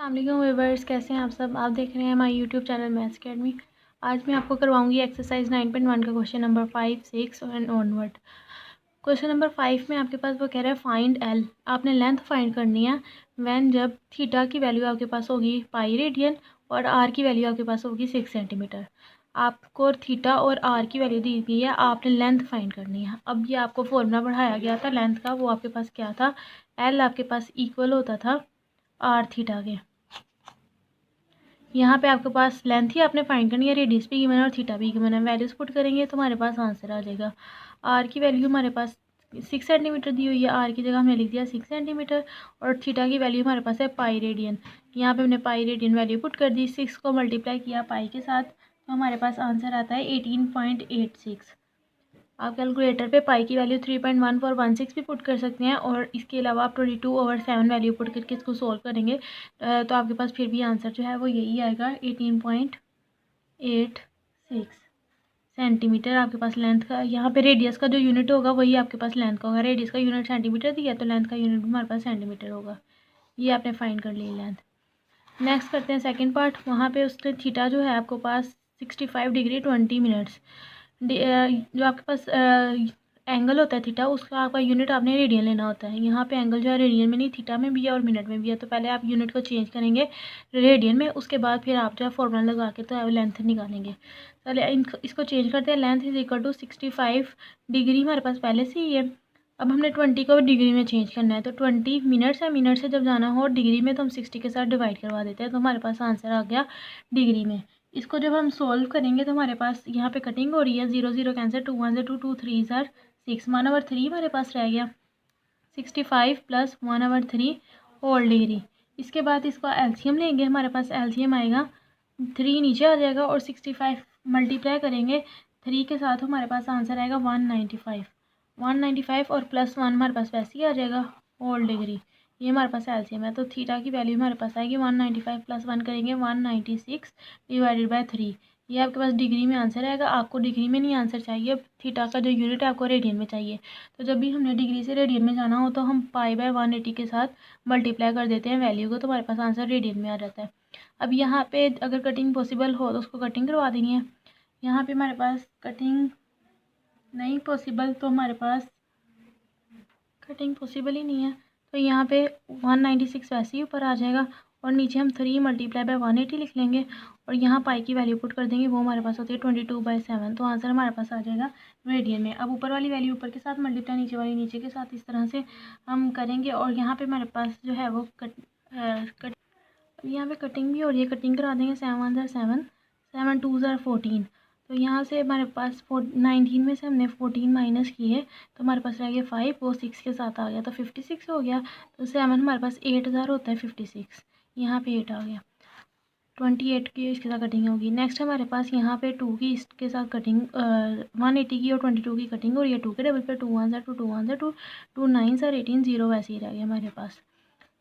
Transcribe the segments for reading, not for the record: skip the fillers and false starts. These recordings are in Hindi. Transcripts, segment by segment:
अस्सलाम व्यूवर्स, कैसे हैं आप सब। आप देख रहे हैं हमारे यूट्यूब चैनल मैथ्स अकेडमी। आज मैं आपको करवाऊंगी एक्सरसाइज 9.1 का question number 5, 6 and onward. Question number 5 में आपके पास वो कह रहा है फाइंड एल। आपने लेंथ फाइंड करनी है व्हेन जब थीटा की वैल्यू आपके पास होगी पाई रेडियन और आर की वैल्यू आपके पास होगी 6 सेंटीमीटर। आपको थीटा और आर की वैल्यू दी गई है, आपने लेंथ फाइंड करनी है। अब ये आपको फॉर्मूला पढ़ाया गया था लेंथ का, वो आपके पास क्या था, एल आपके पास इक्वल होता था आर थीटा के। यहाँ पे आपके पास लेंथ ही आपने फाइंड करनी है, रेडियस भी गिवन है और थीटा भी गिवन है। वैल्यूज पुट करेंगे तो हमारे पास आंसर आ जाएगा। आर की वैल्यू हमारे पास 6 सेंटीमीटर दी हुई है, आर की जगह हमने लिख दिया 6 सेंटीमीटर। और थीटा की वैल्यू हमारे पास है पाई रेडियन। यहाँ पे हमने पाई रेडियन वैल्यू पुट कर दी, 6 को मल्टीप्लाई किया पाई के साथ, तो हमारे पास आंसर आता है 18.86। आप कैलकुलेटर पे पाई की वैल्यू 3.1416 भी पुट कर सकते हैं, और इसके अलावा आप 22/7 वैल्यू पुट करके इसको सॉल्व करेंगे तो आपके पास फिर भी आंसर जो है वो यही आएगा, 18.86 सेंटीमीटर आपके पास लेंथ का। यहाँ पे रेडियस का जो यूनिट होगा वही आपके पास लेंथ का होगा। रेडियस का यूनिट सेंटीमीटर दिया तो लेंथ का यूनिट भी हमारे पास सेंटीमीटर होगा। ये आपने फाइंड कर ली लेंथ। नेक्स्ट करते हैं सेकेंड पार्ट। वहाँ पे उसने थीटा जो है आपको पास 65 डिग्री 20 मिनट्स, जो आपके पास एंगल होता है थीटा, उसका आपका यूनिट आपने रेडियन लेना होता है। यहाँ पे एंगल जो है रेडियन में नहीं, थीटा में भी है और मिनट में भी है। तो पहले आप यूनिट को चेंज करेंगे रेडियन में, उसके बाद फिर आप जो है फॉर्मूला लगा के तो लेंथ निकालेंगे। पहले इसको चेंज करते हैं। Length is equal to 65 degree हमारे पास पहले से ही है। अब हमने 20 को डिग्री में चेंज करना है, तो 20 मिनट्स है, मिनट से जब जाना हो डिग्री में तो हम 60 के साथ डिवाइड करवा देते हैं, तो हमारे पास आंसर आ गया डिग्री में। इसको जब हम सोल्व करेंगे तो हमारे पास यहाँ पे कटिंग हो रही है, 0 0 कैंसिल, 2 1 2 2 3 6, 1/3 हमारे पास रह गया। 65 + 1/3 होल डिग्री। इसके बाद इसका एलसीएम लेंगे, हमारे पास एलसीएम आएगा 3 नीचे आ जाएगा और 65 मल्टीप्लाई करेंगे 3 के साथ, हमारे पास आंसर आएगा 195 और +1 हमारे पास वैसे ही आ जाएगा होल डिग्री। ये हमारे पास एलसीएम है, तो थीटा की वैल्यू हमारे पास आएगी 195 + 1 करेंगे 196 / 3। ये आपके पास डिग्री में आंसर आएगा। आपको डिग्री में नहीं आंसर चाहिए, थीटा का जो यूनिट है आपको रेडियन में चाहिए। तो जब भी हमने डिग्री से रेडियन में जाना हो तो हम पाई/180 के साथ मल्टीप्लाई कर देते हैं वैल्यू को, तो हमारे पास आंसर रेडियन में आ जाता है। अब यहाँ पे अगर कटिंग पॉसिबल हो तो उसको कटिंग करवा देनी है। यहाँ पे हमारे पास कटिंग नहीं पॉसिबल, तो हमारे पास कटिंग पॉसिबल ही नहीं है, तो यहाँ पे 196 वैसे ही ऊपर आ जाएगा और नीचे हम 3 × 180 लिख लेंगे और यहाँ पाई की वैल्यू पुट कर देंगे, वो हमारे पास होती है 22/7। तो आंसर हमारे पास आ जाएगा रेडियन में। अब ऊपर वाली वैल्यू ऊपर के साथ मल्टीप्लाई, नीचे वाली नीचे के साथ, इस तरह से हम करेंगे। और यहाँ पे हमारे पास जो है वो यहाँ पे कटिंग भी हो रही है, कटिंग करा देंगे। 7 1 7, 7 2 14। तो यहाँ से हमारे पास 19 में से हमने 14 माइनस किए तो हमारे पास रह गया 5, वो 6 के साथ आ गया तो 56 हो गया। तो 7 हमारे पास 8000 होता है, 56 यहाँ पे 8 आ गया। 28 की इसके साथ कटिंग होगी। नेक्स्ट हमारे पास यहाँ पे 2 की इसके साथ कटिंग 180 की और 22 की कटिंग और ये 2 के डबल पे 2 1 2 2 1 2 2 9 18 0 वैसे ही रह गया हमारे पास।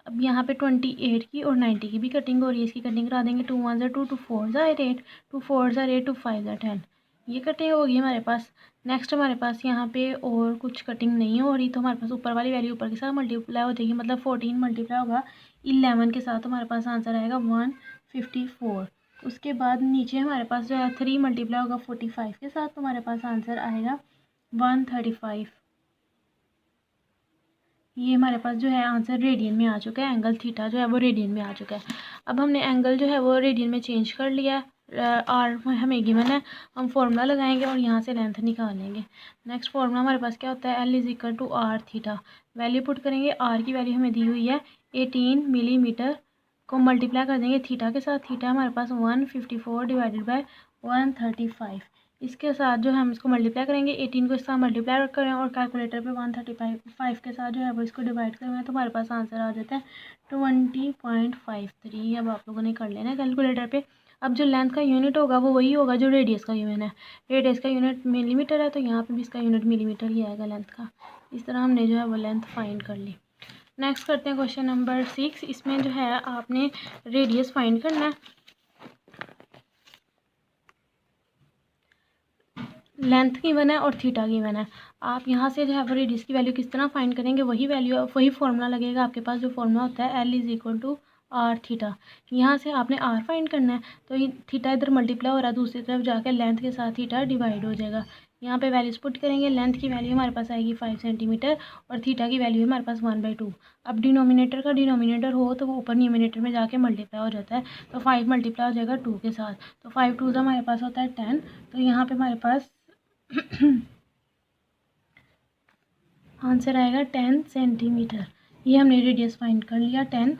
अब यहाँ पे 28 की और 90 की भी कटिंग हो रही है, इसकी कटिंग करा देंगे। 2 1 2 2 4 8 2 4 8 2 5 10, ये कटिंग होगी हमारे पास। नेक्स्ट हमारे पास यहाँ पे और कुछ कटिंग नहीं हो रही, तो हमारे पास ऊपर वाली वैल्यू ऊपर के साथ मल्टीप्लाई हो जाएगी, मतलब 14 मल्टीप्लाई होगा 11 के साथ, तो हमारे पास आंसर आएगा 154। उसके बाद नीचे हमारे पास जो है 3 मल्टीप्लाई होगा 45 के साथ, तो हमारे पास आंसर आएगा 135। ये हमारे पास जो है आंसर रेडियन में आ चुका है, एंगल थीटा जो है वो रेडियन में आ चुका है। अब हमने एंगल जो है वो रेडियन में चेंज कर लिया, आर हमें गिवन है, हम फार्मूला लगाएंगे और यहाँ से लेंथ निकालेंगे। नेक्स्ट फार्मूला हमारे पास क्या होता है, L = R theta. Value put करेंगे, आर की वैल्यू हमें दी हुई है 18 मिलीमीटर, को मल्टीप्लाई कर देंगे थीटा के साथ। थीटा हमारे पास 154 / 135। इसके साथ जो है हम इसको मल्टीप्लाई करेंगे, 18 को इसके साथ मल्टीप्लाई करें और कैलकुलेटर पे 135 के साथ जो है वो इसको डिवाइड करेंगे, तो हमारे पास आंसर आ जाता है 20.53। अब आप लोगों ने कर लेना है कैलकुलेटर पे। अब जो लेंथ का यूनिट होगा वो वही होगा जो रेडियस का यूनिट है। रेडियस का यूनिट मिलीमीटर है, तो यहाँ पे भी इसका यूनिट मिलीमीटर ही आएगा लेंथ का। इस तरह हमने जो है वो लेंथ फाइंड कर ली। नेक्स्ट करते हैं क्वेश्चन नंबर 6। इसमें जो है आपने रेडियस फाइंड करना है, लेंथ गिवन है और थीटा गिवन है। आप यहाँ से जो है वो रेडियस की वैल्यू किस तरह फाइंड करेंगे, वही वैल्यू वही फार्मूला लगेगा आपके पास, जो फार्मूला होता है L = आर थीटा। यहाँ से आपने आर फाइंड करना है, तो ये थीटा इधर मल्टीप्लाई हो रहा है, दूसरी तरफ जाकर लेंथ के साथ थीटा डिवाइड हो जाएगा। यहाँ पे वैल्यूज पुट करेंगे, लेंथ की वैल्यू हमारे पास आएगी 5 सेंटीमीटर और थीटा की वैल्यू हमारे पास 1/2। अब डिनोमिनेटर का डिनोमिनेटर हो तो वो ऊपर न्यूमिनेटर में जाके मल्टीप्लाई हो जाता है, तो 5 मल्टीप्लाई हो जाएगा 2 के साथ, तो 5 2 हमारे पास होता है 10। तो यहाँ पे हमारे पास आंसर आएगा 10 सेंटीमीटर। ये हमने रेडियस फाइंड कर लिया 10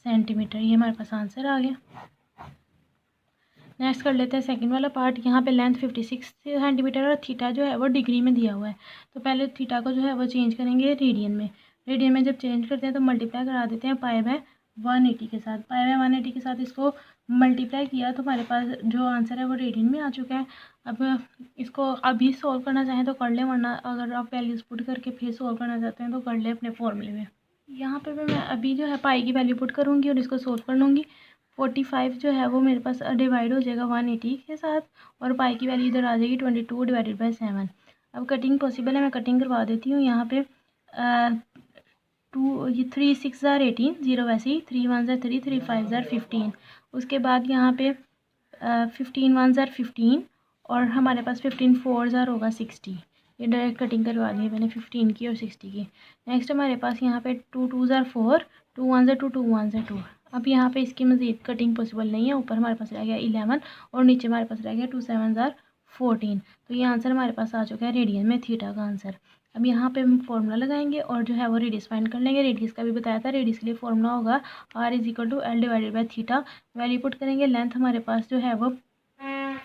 सेंटीमीटर, ये हमारे पास आंसर आ गया। नेक्स्ट कर लेते हैं सेकंड वाला पार्ट। यहाँ पे लेंथ 56 सेंटीमीटर और थीटा जो है वो डिग्री में दिया हुआ है, तो पहले थीटा को जो है वो चेंज करेंगे रेडियन में। रेडियन में जब चेंज करते हैं तो मल्टीप्लाई करा देते हैं पाई बाय 180 के साथ। पाई बाय 180 के साथ इसको मल्टीप्लाई किया तो हमारे पास जो आंसर है वो रेडियन में आ चुका है। अब इसको अभी सॉल्व करना चाहें तो कर लें, वरना अगर आप वैल्यूज़ पुट करके फिर सॉल्व करना चाहते हैं तो कर लें अपने फॉर्मूले में। यहाँ पे मैं अभी जो है पाई की वैल्यू पुट करूँगी और इसको सॉल्व कर लूँगी। 45 जो है वो मेरे पास डिवाइड हो जाएगा 180 के साथ और पाई की वैल्यू इधर आ जाएगी 22 डिवाइडेड बाय 7। अब कटिंग पॉसिबल है, मैं कटिंग करवा देती हूँ। यहाँ पे 3 6 ज़ार 18, 0 वैसे ही, 3 1 ज़ार 3, 3 5 ज़ार 15। उसके बाद यहाँ पे 15 1 ज़ार 15 और हमारे पास 15 4 ज़ार होगा 60। ये डायरेक्ट कटिंग करवा दी है मैंने 15 की और 60 की। नेक्स्ट हमारे पास यहाँ पे 2 2 ज़ार 4, 2 1 ज़ार 2, 2 1 ज़ार 2। अब यहाँ पे इसकी मज़ीद कटिंग पॉसिबल नहीं है, ऊपर हमारे पास रह गया 11 और नीचे हमारे पास रह गया 2 7 ज़ार 14। तो ये आंसर हमारे पास आ चुका है रेडियन में थीटा का आंसर। अब यहाँ पे हम फॉर्मूला लगाएंगे और जो है वो रेडियस फाइंड कर लेंगे। रेडियस का भी बताया था, रेडियस के लिए फॉर्मूला होगा R = L divided by theta. Value put करेंगे, लेंथ हमारे पास जो है वो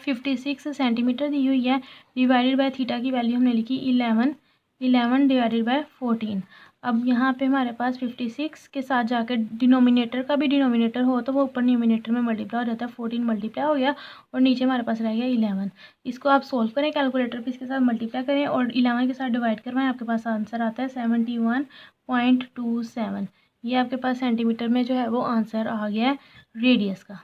56 सेंटीमीटर दी हुई है, डिवाइडेड बाय थीटा की वैल्यू हमने लिखी 11 डिवाइडेड बाय 14। अब यहाँ पे हमारे पास 56 के साथ जाकर डिनोमिनेटर का भी डिनोमिनेटर हो तो वो ऊपर न्यूमिनेटर में मल्टीप्लाई हो जाता है, 14 मल्टीप्लाई हो गया और नीचे हमारे पास रह गया 11। इसको आप सोल्व करें कैलकुलेटर पे, इसके साथ मल्टीप्लाई करें और 11 के साथ डिवाइड करवाएं, आपके पास आंसर आता है 71.27। ये आपके पास सेंटीमीटर में जो है वो आंसर आ गया है रेडियस का।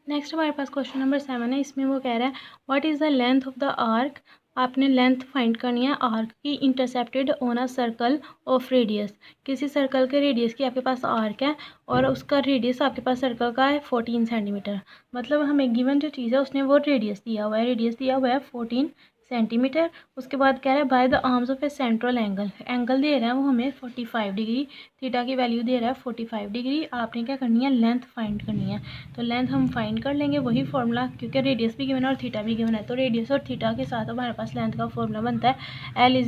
नेक्स्ट हमारे पास क्वेश्चन नंबर 7 है। इसमें वो कह रहा है what is the length of the arc. आपने लेंथ फाइंड करनी है आर्क की intercepted on a circle of radius. किसी सर्कल के रेडियस की आपके पास आर्क है और उसका रेडियस आपके पास सर्कल का है 14 सेंटीमीटर। मतलब हमें गिवन जो चीज़ है उसने वो रेडियस दिया हुआ है, रेडियस दिया हुआ है 14 सेंटीमीटर। उसके बाद कह रहा है by the arms of a central angle. Angle दे रहा है वो हमें 45 डिग्री, थीटा की वैल्यू दे रहा है 45 डिग्री। आपने क्या करनी है, लेंथ फाइंड करनी है। तो लेंथ हम फाइंड कर लेंगे, वही फॉर्मूला, क्योंकि रेडियस भी गिवन है और थीटा भी गिवन है, तो रेडियस और थीटा के साथ हमारे पास लेंथ का फॉर्मूला बनता है L =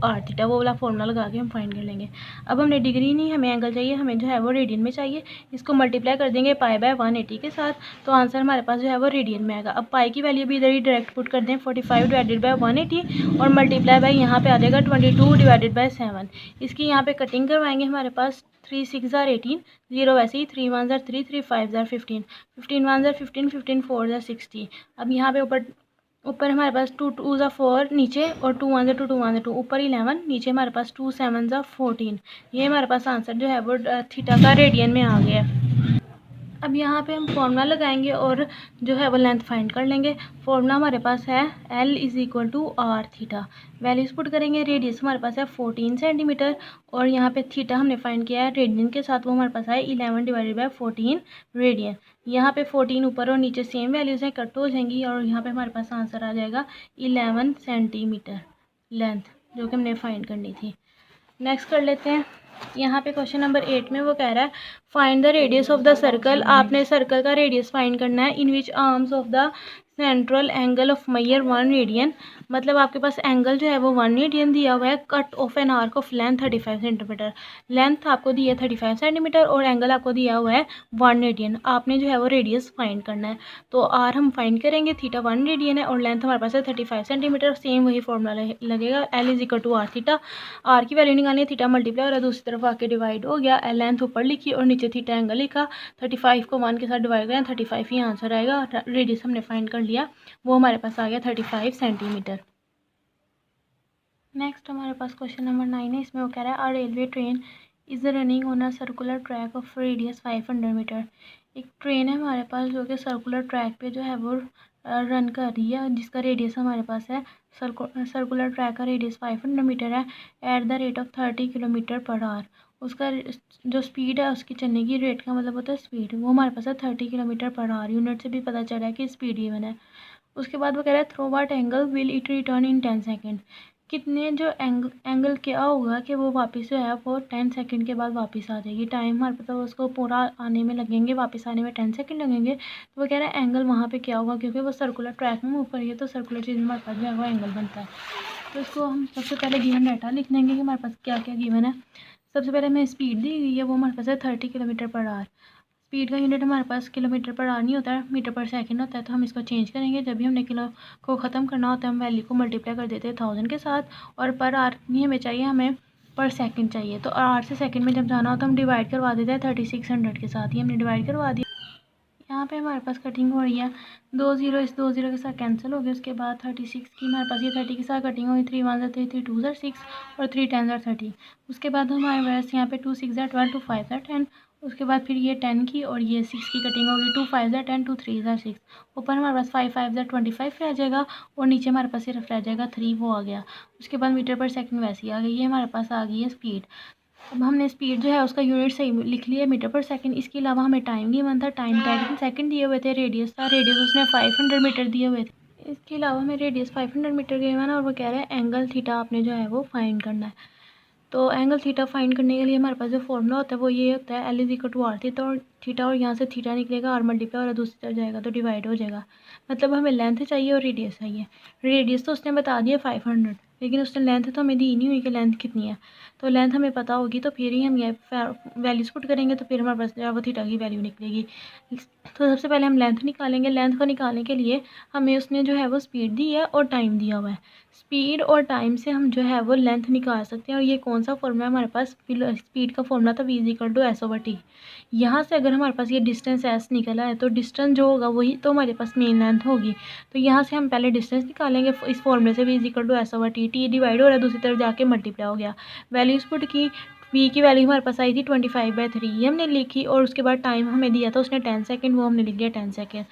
R थीटा। वो वाला फॉर्मूला लगा के हम फाइंड कर लेंगे। अब हमने डिग्री नहीं, हमें एंगल चाहिए, हमें जो है वो रेडियन में चाहिए। इसको मल्टीप्लाई कर देंगे पाई बाय 180 के साथ, तो आंसर हमारे पास जो है वो रेडियन में आएगा। अब पाई की वैल्यू भी इधर ही डायरेक्ट पुट कर दें, 45 डिवाइडेड बाय 180 और मल्टीप्लाई बाय यहाँ पे आ जाएगा 22 डिवाइडेड बाय 7। इसकी यहाँ पे कटिंग करवाएंगे, हमारे पास 3 6 ज़ार 18, 0 वैसे ही, 3 1 ज़ार 3, 3 5 ज़ार 15, 15 1 ज़ार 15, 15 4 ज़ार 60। अब यहाँ पे ऊपर हमारे पास 2 2 ज़ार 4 नीचे और 2 1 ज़ार 2, 2 1 ज़ार 2, ऊपर 11, नीचे हमारे पास 2 7 ज़ार 14। ये हमारे पास आंसर जो है वो थीटा का रेडियन में आ गया है। अब यहाँ पे हम फॉर्मूला लगाएंगे और जो है वो लेंथ फाइंड कर लेंगे। फॉर्मूला हमारे पास है L = R theta. Values put करेंगे, रेडियस हमारे पास है 14 सेंटीमीटर और यहाँ पे थीटा हमने फाइंड किया है रेडियन के साथ, वो हमारे पास है 11 डिवाइडेड बाय 14 रेडियन। यहाँ पे 14 ऊपर और नीचे सेम वैल्यूज़ हैं, कट हो जाएंगी और यहाँ पे हमारे पास आंसर आ जाएगा 11 सेंटीमीटर लेंथ, जो कि हमने फाइंड करनी थी। नेक्स्ट कर लेते हैं। यहाँ पे क्वेश्चन नंबर 8 में वो कह रहा है find the radius of the circle. आपने सर्कल का रेडियस फाइंड करना है in which arms of the central angle of measure 1 radian. मतलब आपके पास एंगल जो है वो 1 रेडियन दिया हुआ है। Cut off an arc of length 35 centimetre. Length आपको दी है 35 सेंटीमीटर और एंगल आपको दिया हुआ है 1 रेडियन। आपने जो है वो रेडियस फाइंड करना है, तो आर हम फाइंड करेंगे, थीटा 1 रेडियन है और लेंथ हमारे पास है 35 सेंटीमीटर। सेम वही फॉर्मूला लगेगा, L = R थीटा। आर की वैल्यू निकालनी है, थीटा मल्टीप्लाई हो रहा है, दूसरी तरफ आके डिवाइड हो गया, लेंथ ऊपर लिखी और नीचे थीटा एंगल लिखा। 35 को 1 के साथ डिवाइड करें, 35 ही आंसर आएगा। रेडियस हमने फाइंड कर लिया, वो हमारे पास आ गया 35 सेंटीमीटर। नेक्स्ट हमारे पास क्वेश्चन नंबर 9 है। इसमें वो कह रहा है a railway train is running on a circular track of radius 500 metre. एक ट्रेन है हमारे पास जो कि सर्कुलर ट्रैक पे जो है वो रन कर रही है, जिसका रेडियस हमारे पास है, सर्कुलर ट्रैक का रेडियस 500 मीटर है, at the rate of 30 kilometre per hour. उसका जो स्पीड है उसकी चलने की रेट का मतलब होता है स्पीड, वो हमारे पास है 30 किलोमीटर पर आवर। यूनिट से भी पता चल रहा है कि स्पीड गिवन है। उसके बाद वो कह रहा है through what angle will it return in 10 second. कितने जो एंगल क्या होगा कि वो वापस जो है वो 10 सेकंड के बाद वापस आ जाएगी। टाइम हमारे पता उसको पूरा आने में लगेंगे, वापस आने में 10 सेकंड लगेंगे। तो वो कह रहा है एंगल वहाँ पे क्या होगा, क्योंकि वो सर्कुलर ट्रैक में मूव करिए है तो सर्कुलर चीज़ में हमारे पास जो है वो एंगल बनता है। तो इसको हम सबसे पहले गिवन डाटा लिख लेंगे कि हमारे पास क्या क्या गिवन है। सबसे पहले हमें स्पीड दी गई है, वो हमारे पास है 30 किलोमीटर पर आवर। स्पीड का यूनिट हमारे पास किलोमीटर पर आवर नहीं होता है, मीटर पर सेकंड होता है। तो हम इसको चेंज करेंगे, जब भी हमने किलो को ख़त्म करना होता है हम वैल्यू को मल्टीप्लाई कर देते हैं 1000 के साथ। और पर आवर नहीं हमें चाहिए, हमें पर सेकंड चाहिए। तो आवर से सेकंड में जब जाना हो तो हम डिवाइड करवा देते हैं 3600 के साथ। ही हमने डिवाइड करवा दिया। यहाँ पे हमारे पास कटिंग हो रही है, 2 0 इस 2 0 के साथ कैंसिल हो गए। उसके बाद 36 की हमारे पास ये 30 के साथ कटिंग होगी, 3 1 3 3 2 6 और 3 10 30। उसके बाद हमारे पास यहाँ पे 2 6 12 2 5 10। उसके बाद फिर ये 10 की और ये 6 की कटिंग होगी, 2 5 10 2 3 6। ऊपर हमारे पास 5 5 25 रह जाएगा और नीचे हमारे पास सिर्फ रह जाएगा 3, वो आ गया। उसके बाद मीटर पर सेकंड वैसे ही आ गई। ये हमारे पास आ गई है स्पीड। अब हमने स्पीड जो है उसका यूनिट सही लिख लिया मीटर पर सेकंड। इसके अलावा हमें टाइम गिवन था, टाइम 10 सेकंड दिए हुए थे। रेडियस था, रेडियस उसने 500 मीटर दिए हुए थे। इसके अलावा हमें रेडियस 500 मीटर गिवन है और वो कह रहे हैं एंगल थीटा आपने जो है वो फाइंड करना है। तो एंगल थीटा फाइंड करने के लिए हमारे पास जो फॉर्मूला होता है वो ये होता है, L is equal to r theta और थीटा, और यहाँ से थीटा निकलेगा, आर मल्टीप्लाई और दूसरी तरफ जाएगा तो डिवाइड हो जाएगा। मतलब हमें लेंथ चाहिए और रेडियस चाहिए। रेडियस तो उसने बता दिया 500, लेकिन उसने लेंथ तो हमें दी नहीं हुई कि लेंथ कितनी है। तो लेंथ हमें पता होगी तो फिर ही हम ये वैल्यूज़ पुट करेंगे, तो फिर हमारे पास जो है वो थीटा की वैल्यू निकलेगी। तो सबसे पहले हम लेंथ निकालेंगे। लेंथ को निकालने के लिए हमें उसने जो है वो स्पीड दी है और टाइम दिया हुआ है। स्पीड और टाइम से हम जो है वो लेंथ निकाल सकते हैं। और ये कौन सा फॉर्मूला है हमारे पास, स्पीड का फॉर्मूला था v equal to s over t. यहाँ से अगर हमारे पास ये डिस्टेंस एस निकला है तो डिस्टेंस जो होगा वही तो हमारे पास मेन लेंथ होगी। तो यहाँ से हम पहले डिस्टेंस निकालेंगे इस फॉर्मूले से, v equal to s over t. T divide हो रहा है, दूसरी तरफ जाके मल्टीप्लाई हो गया। वैल्यूज पुट की, v की वैल्यू हमारे पास आई थी 25/3, ये हमने लिखी। और उसके बाद टाइम हमें दिया था उसने 10 सेकंड, वो हमने लिख दिया 10 सेकंड।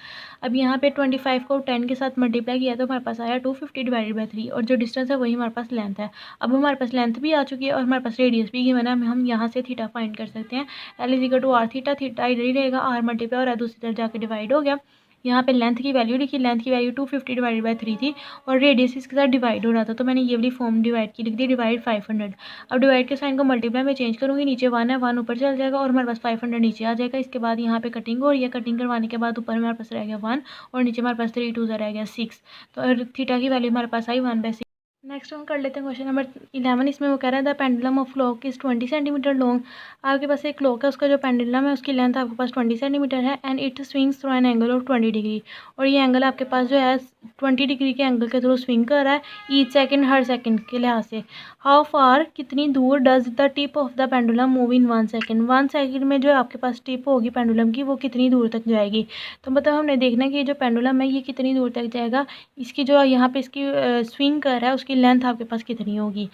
अब यहाँ पे 25 को 10 के साथ मल्टीप्लाई किया तो हमारे पास आया 250/3, और जो डिस्टेंस है वही हमारे पास लेंथ है। अब हमारे पास लेंथ भी आ चुकी है और हमारे पास रेडियस भी गिवन है। हम यहाँ से थीटा फाइंड कर सकते हैं। L is equal to r theta, theta इधर ही रहेगा, आर मल्टीप्लाई हो रहा है, दूसरी तरफ जाकर डिवाइड हो गया। यहाँ पे लेंथ की वैल्यू लिखी, लेंथ की वैल्यू 250/3 थी और रेडियस इसके साथ डिवाइड हो रहा था, तो मैंने ये वाली फॉर्म डिवाइड की लिख दी, डिवाइड 500। अब डिवाइड के साइन को मल्टीप्लाई में चेंज करूँगी, नीचे 1 है, 1 ऊपर चल जाएगा और हमारे पास 500 नीचे आ जाएगा। इसके बाद यहाँ पे कटिंग हो रही है, कटिंग करवाने के बाद ऊपर हमारे पास रह गया 1 और नीचे हमारे पास 3 2 रह गया 6। तो थीटा की वैल्यू हमारे पास आई 1/6। नेक्स्ट हम कर लेते हैं क्वेश्चन नंबर 11। इसमें वो कह रहा है the pendulum of clock is 20 centimetre long. आपके पास एक क्लॉक है, उसका जो पेंडुलम है उसकी लेंथ आपके पास 20 सेंटीमीटर है and it swings through an angle of 20 degree. और ये एंगल आपके पास जो है 20 डिग्री के एंगल के थ्रू स्विंग कर रहा है ईच सेकेंड, हर सेकेंड के लिहाज से। हाउ फार, कितनी दूर does the tip of the pendulum move in 1 second. 1 second में जो आपके पास टिप होगी पेंडुलम की वो कितनी दूर तक जाएगी। तो मतलब हमने देखना है कि जो पेंडुलम है ये कितनी दूर तक जाएगा। इसकी जो यहाँ पे इसकी स्विंग कर रहा है उसकी लेंथ आपके पास कितनी होगी।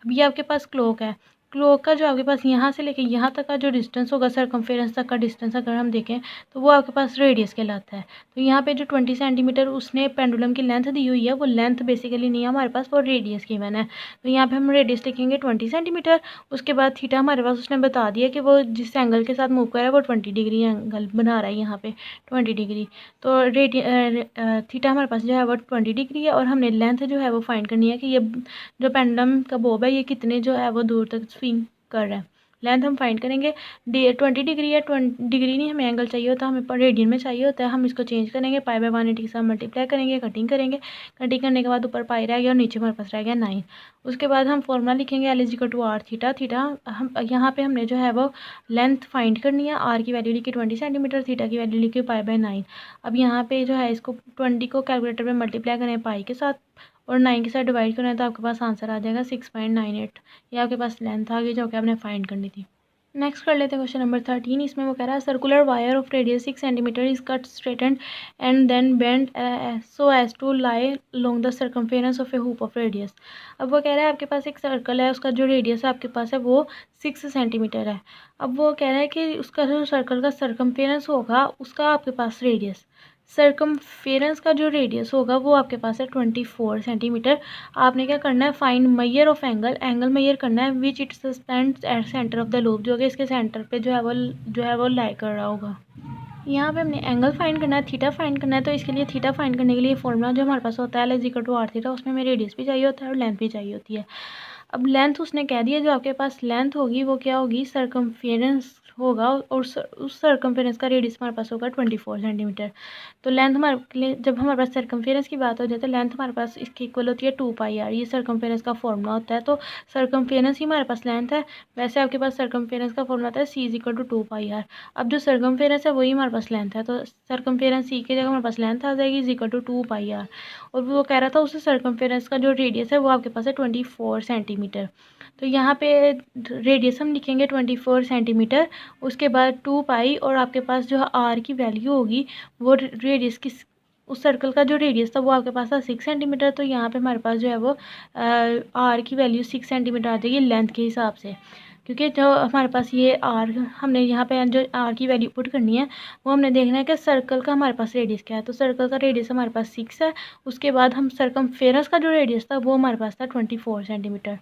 अब ये आपके पास क्लॉक है, क्लॉक का जो आपके पास यहाँ से लेके यहाँ तक का जो डिस्टेंस होगा, सरकमफेरेंस तक का डिस्टेंस अगर हम देखें तो वो आपके पास रेडियस कहलाता है। तो यहाँ पे जो 20 सेंटीमीटर उसने पेंडुलम की लेंथ दी हुई है वो लेंथ बेसिकली नहीं है हमारे पास, वो रेडियस गिवन है। तो यहाँ पे हम रेडियस लिखेंगे 20 सेंटीमीटर। उसके बाद थीटा हमारे पास उसने बता दिया कि वो जिस एंगल के साथ मूव कर रहा है वो 20 डिग्री एंगल बना रहा है, यहाँ पे 20 डिग्री। तो थीटा हमारे पास जो है वो 20 डिग्री है और हमने लेंथ जो है वो फाइंड करनी है कि ये जो पेंडुलम का बॉब है ये कितने जो है वो दूर तक स्विंग कर रहा है। लेंथ हम फाइंड करेंगे, 20 डिग्री है, 20 डिग्री नहीं हमें एंगल चाहिए होता, हमें रेडियन में चाहिए होता है। हम इसको चेंज करेंगे, π/180 के साथ मल्टीप्लाई करेंगे, कटिंग करेंगे, कटिंग करने के बाद ऊपर पाई रह गया और नीचे हमारे पास रह गया 9। उसके बाद हम फॉर्मूला लिखेंगे L is equal to r theta. Theta हम यहाँ पे हमने जो है वो लेंथ फाइंड करनी है, आर की वैल्यू लिखी 20 सेंटीमीटर, थीटा की वैल्यू लिखी π/9। अब यहाँ पे जो है इसको 20 को कैलकुलेटर में मल्टीप्लाई करें पाई के साथ और 9 के साथ डिवाइड करें तो आपके पास आंसर आ जाएगा 6.98। ये आपके पास लेंथ आ गई जो कि आपने फाइंड करनी थी। नेक्स्ट कर लेते हैं क्वेश्चन नंबर 13। इसमें वो कह रहा है circular wire of radius 6 centimetre is cut straightened and then bend so as to lie along the circumference of a hoop of radius. अब वो कह रहा है आपके पास एक सर्कल है, उसका जो रेडियस है आपके पास है वो 6 सेंटीमीटर है। अब वो कह रहा है कि उसका जो सर्कल का सर्कमफेरेंस होगा उसका आपके पास रेडियस सर्कमफेरेंस का जो रेडियस होगा वो आपके पास है 24 सेंटीमीटर। आपने क्या करना है, find measure of angle, angle measure करना है which it suspends at centre of the loop, जो कि इसके सेंटर पे जो है वो लाई कर रहा होगा। यहाँ पे हमने एंगल फाइंड करना है, थीटा फाइंड करना है। तो इसके लिए थीटा फाइंड करने के लिए फॉर्मूला जो हमारे पास होता है L = r थीटा, उसमें हमें रेडियस भी चाहिए होता है और लेंथ भी चाहिए होती है। अब लेंथ उसने कह दिया, जो आपके पास लेंथ होगी वो क्या होगी, सर्कमफेरेंस होगा, और उस सर्कमफेरेंस का रेडियस हमारे पास होगा 24 सेंटीमीटर। तो लेंथ हमारे लिए, जब हमारे पास सर्कमफेरेंस की बात हो जाए तो लेंथ हमारे पास इसकी इक्वल होती है 2πr, ये सर्कमफेरेंस का फॉर्मूला होता है। तो सर्कमफेरेंस ही हमारे पास लेंथ है, वैसे आपके पास सर्कमफेरेंस का फॉर्मूला होता है C = 2πr। अब जो सर्कमफेरेंस है वही हमारे पास लेंथ है, तो सर्कमफेरेंस C की जगह हमारे पास लेंथ आ जाएगी = 2πr। और वो कह रहा था उस सर्कमफेरेंस का जो रेडियस है वो आपके पास है 24 सेंटीमीटर। तो यहाँ पे रेडियस हम लिखेंगे 24 सेंटीमीटर, उसके बाद 2π, और आपके पास जो r की वैल्यू होगी वो रेडियस की, उस सर्कल का जो रेडियस था वो आपके पास था 6 सेंटीमीटर। तो यहाँ पे हमारे पास जो है वो r की वैल्यू 6 सेंटीमीटर आ जाएगी लेंथ के हिसाब से, क्योंकि जो हमारे पास ये r, हमने यहाँ पे जो r की वैल्यू पुट करनी है वो हमने देखना है कि सर्कल का हमारे पास रेडियस क्या है। तो सर्कल का रेडियस हमारे पास 6 है, उसके बाद हम सर्कमफेरेंस का जो रेडियस था वो हमारे पास था 24 सेंटीमीटर।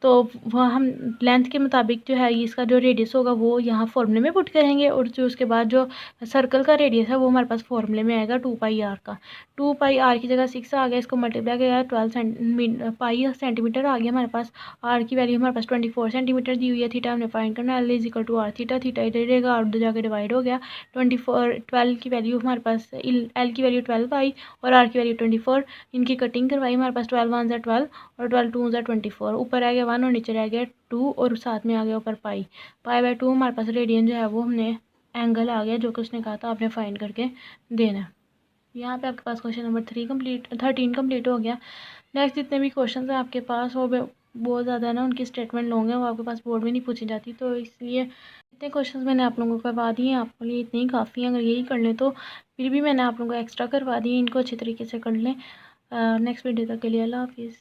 तो वह हम लेंथ के मुताबिक जो है इसका जो रेडियस होगा वो यहाँ फॉर्मूले में पुट करेंगे, और जो उसके बाद जो सर्कल का रेडियस है वो हमारे पास फॉर्मूले में आएगा 2πr का। 2πr की जगह 6 आ गया, इसको मल्टीप्लाई किया 12 पाई सेंटीमीटर आ गया हमारे पास। r की वैल्यू हमारे पास 24 सेंटीमीटर दी हुई है। थीटा हमने फाइंड करना है, L = r थीटा, थीटा इधर रहेगा और उधर जाके डिवाइड हो गया। 12 की वैल्यू हमारे पास, L की वैल्यू 12 आई और r की वैल्यू 24, इनकी कटिंग करवाई, हमारे पास 12 1 = 12 और 12 2 = 24, ऊपर आ गया 1 और नीचे रह गया 2, और साथ में आ गया ऊपर पाई/2 हमारे पास रेडियन जो है वो हमने एंगल आ गया, जो कि उसने कहा था आपने फाइंड करके देना है। यहाँ पे आपके पास क्वेश्चन नंबर 13 कंप्लीट हो गया। नेक्स्ट जितने भी क्वेश्चन हैं आपके पास वो बहुत ज़्यादा ना उनकी स्टेटमेंट लॉन्ग है, वो आपके पास बोर्ड में नहीं पूछी जाती, तो इसलिए इतने क्वेश्चंस मैंने आप लोगों को करवा दिए हैं, आपके लिए इतने ही काफ़ी हैं। अगर यही कर लें तो फिर भी मैंने आप लोगों को एक्स्ट्रा करवा दिए, इनको अच्छे तरीके से कर लें। नेक्स्ट वीडियो तक के लिए अल्लाह हाफिज़।